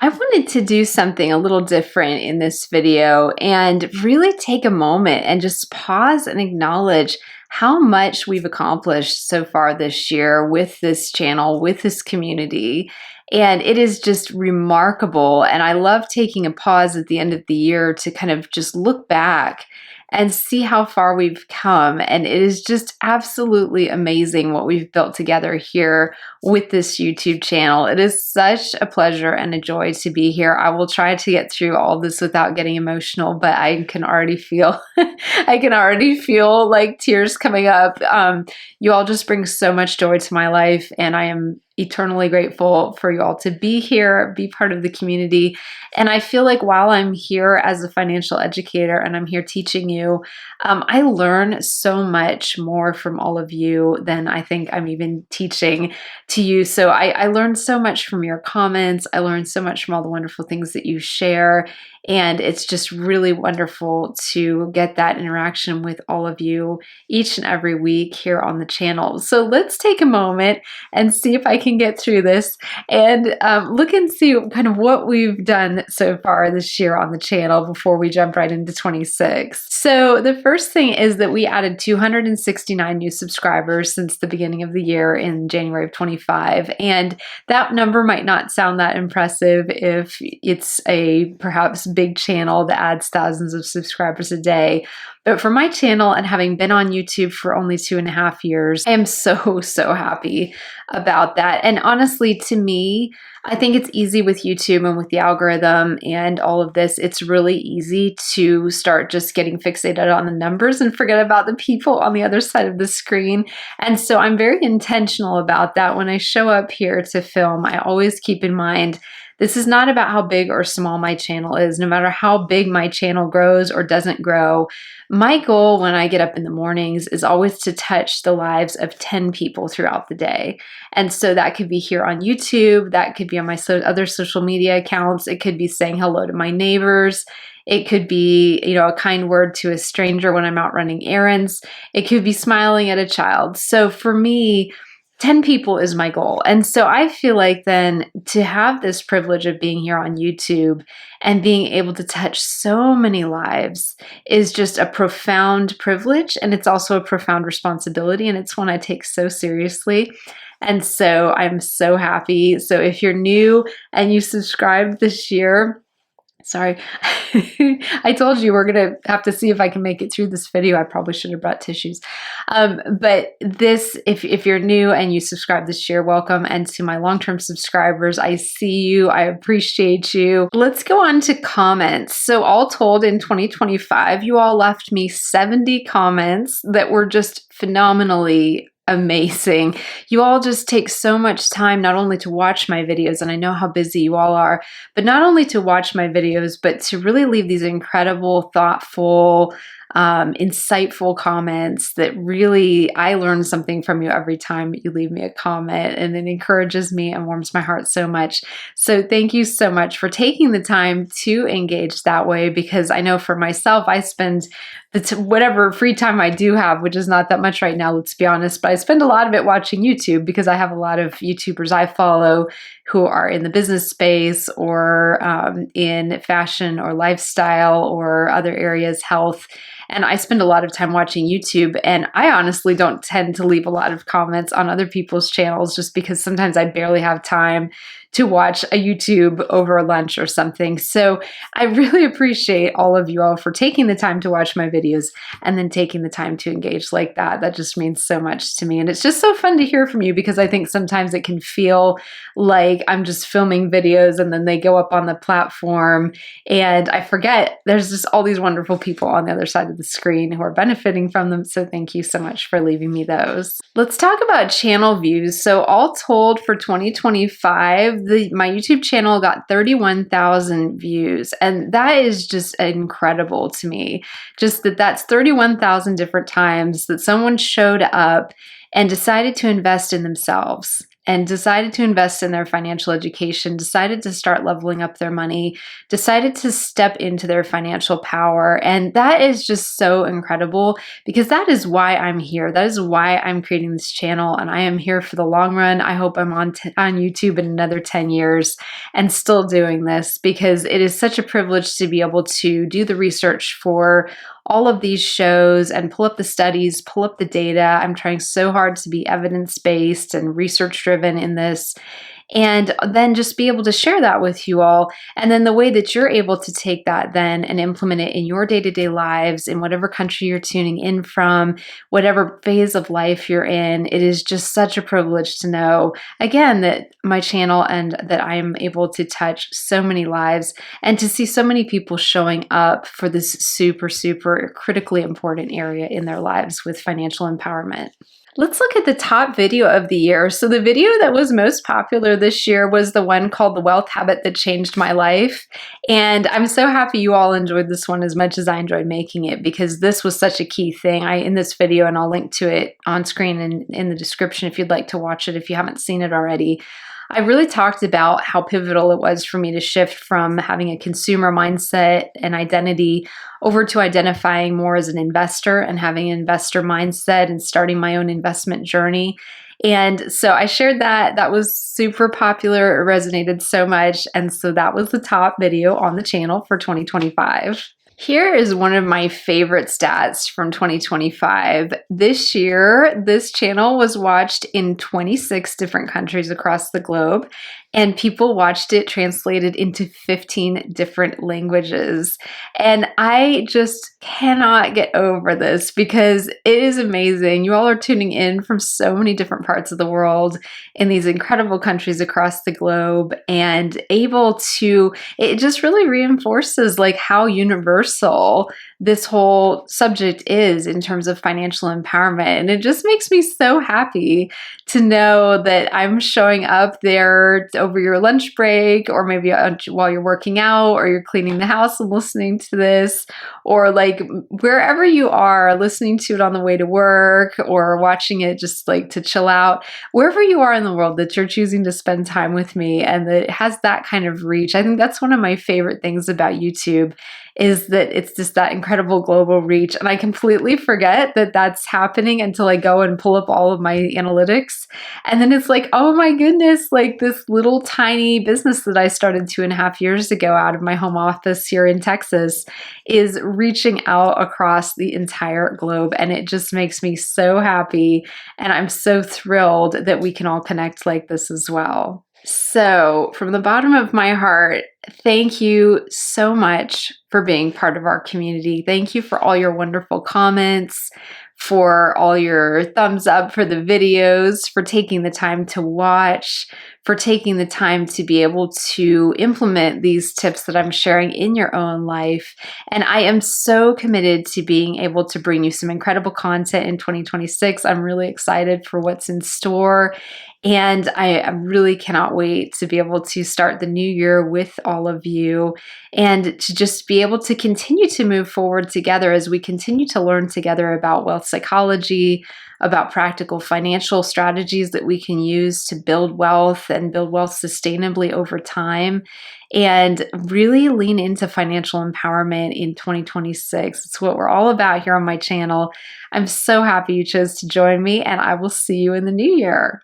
I wanted to do something a little different in this video and really take a moment and just pause and acknowledge how much we've accomplished so far this year with this channel, with this community. And it is just remarkable. And I love taking a pause at the end of the year to kind of just look back and see how far we've come. And it is just absolutely amazing what we've built together here with this YouTube channel. It is such a pleasure and a joy to be here. I will try to get through all this without getting emotional, but I can already feel I can already feel like tears coming up. You all just bring so much joy to my life, and I am eternally grateful for you all to be here, be part of the community. And I feel like while I'm here as a financial educator and I'm here teaching you, I learn so much more from all of you than I think I'm even teaching to you. So I learned so much from your comments. I learned so much from all the wonderful things that you share. And it's just really wonderful to get that interaction with all of you each and every week here on the channel. So let's take a moment and see if I can get through this and look and see kind of what we've done so far this year on the channel before we jump right into 26. So the first thing is that we added 269 new subscribers since the beginning of the year in January of 25. And that number might not sound that impressive if it's a perhaps big channel that adds thousands of subscribers a day. But for my channel and having been on YouTube for only 2.5 years, I am so happy about that. And honestly, to me, I think it's easy with YouTube and with the algorithm and all of this. It's really easy to start just getting fixated on the numbers and forget about the people on the other side of the screen. And so I'm very intentional about that. When I show up here to film, I always keep in mind this is not about how big or small my channel is. No matter how big my channel grows or doesn't grow, my goal when I get up in the mornings is always to touch the lives of 10 people throughout the day. And so that could be here on YouTube, that could be on my other social media accounts, it could be saying hello to my neighbors, it could be, a kind word to a stranger when I'm out running errands, it could be smiling at a child. So for me, 10 people is my goal. And so I feel like then to have this privilege of being here on YouTube and being able to touch so many lives is just a profound privilege. And it's also a profound responsibility. And it's one I take so seriously. And so I'm so happy. So if you're new and you subscribed this year, sorry, I told you we're going to have to see if I can make it through this video. I probably should have brought tissues. But this, if you're new and you subscribe this year, welcome. And to my long-term subscribers, I see you. I appreciate you. Let's go on to comments. So all told in 2025, you all left me 70 comments that were just phenomenally amazing. You all just take so much time not only to watch my videos, and I know how busy you all are, but not only to watch my videos, but to really leave these incredible, thoughtful, insightful comments that really, I learn something from you every time you leave me a comment, and it encourages me and warms my heart so much. So thank you so much for taking the time to engage that way, because I know for myself, I spend whatever free time I do have, which is not that much right now, let's be honest, but I spend a lot of it watching YouTube because I have a lot of YouTubers I follow who are in the business space or in fashion or lifestyle or other areas, health. And I spend a lot of time watching YouTube, and I honestly don't tend to leave a lot of comments on other people's channels just because sometimes I barely have time to watch a YouTube over lunch or something. So I really appreciate all of you all for taking the time to watch my videos and then taking the time to engage like that. That just means so much to me. And it's just so fun to hear from you, because I think sometimes it can feel like I'm just filming videos and then they go up on the platform and I forget there's just all these wonderful people on the other side of the screen who are benefiting from them. So thank you so much for leaving me those. Let's talk about channel views. So all told for 2025, my YouTube channel got 31,000 views, and that is just incredible to me. Just that's 31,000 different times that someone showed up and decided to invest in themselves and decided to invest in their financial education, decided to start leveling up their money, decided to step into their financial power. And that is just so incredible, because that is why I'm here. That is why I'm creating this channel, and I am here for the long run. I hope I'm on YouTube in another 10 years and still doing this, because it is such a privilege to be able to do the research for all of these shows and pull up the studies, pull up the data. I'm trying so hard to be evidence-based and research-driven in this, and then just be able to share that with you all. And then the way that you're able to take that then and implement it in your day-to-day lives, in whatever country you're tuning in from, whatever phase of life you're in, it is just such a privilege to know, again, that my channel and that I am able to touch so many lives and to see so many people showing up for this super, super critically important area in their lives with financial empowerment. Let's look at the top video of the year. So the video that was most popular this year was the one called The Wealth Habit That Changed My Life. And I'm so happy you all enjoyed this one as much as I enjoyed making it, because this was such a key thing in this video, and I'll link to it on screen and in the description if you'd like to watch it if you haven't seen it already. I really talked about how pivotal it was for me to shift from having a consumer mindset and identity over to identifying more as an investor and having an investor mindset and starting my own investment journey. And so I shared that. That was super popular. It resonated so much. And so that was the top video on the channel for 2025. Here is one of my favorite stats from 2025. This year, this channel was watched in 26 different countries across the globe, and people watched it translated into 15 different languages. And I just cannot get over this, because it is amazing. You all are tuning in from so many different parts of the world in these incredible countries across the globe, and able to, it just really reinforces like how universal this whole subject is in terms of financial empowerment. And it just makes me so happy to know that I'm showing up there over your lunch break, or maybe while you're working out, or you're cleaning the house and listening to this, or like wherever you are, listening to it on the way to work, or watching it just like to chill out, wherever you are in the world, that you're choosing to spend time with me and that it has that kind of reach. I think that's one of my favorite things about YouTube, is that it's just that incredible global reach. And I completely forget that that's happening until I go and pull up all of my analytics. And then it's like, oh my goodness, like this little tiny business that I started 2.5 years ago out of my home office here in Texas is reaching out across the entire globe. And it just makes me so happy. And I'm so thrilled that we can all connect like this as well. So, from the bottom of my heart, thank you so much for being part of our community. Thank you for all your wonderful comments, for all your thumbs up for the videos, for taking the time to watch, for taking the time to be able to implement these tips that I'm sharing in your own life. And I am so committed to being able to bring you some incredible content in 2026. I'm really excited for what's in store. And I really cannot wait to be able to start the new year with all of you, and to just be able to continue to move forward together as we continue to learn together about wealth psychology, about practical financial strategies that we can use to build wealth and build wealth sustainably over time, and really lean into financial empowerment in 2026. It's what we're all about here on my channel. I'm so happy you chose to join me, and I will see you in the new year.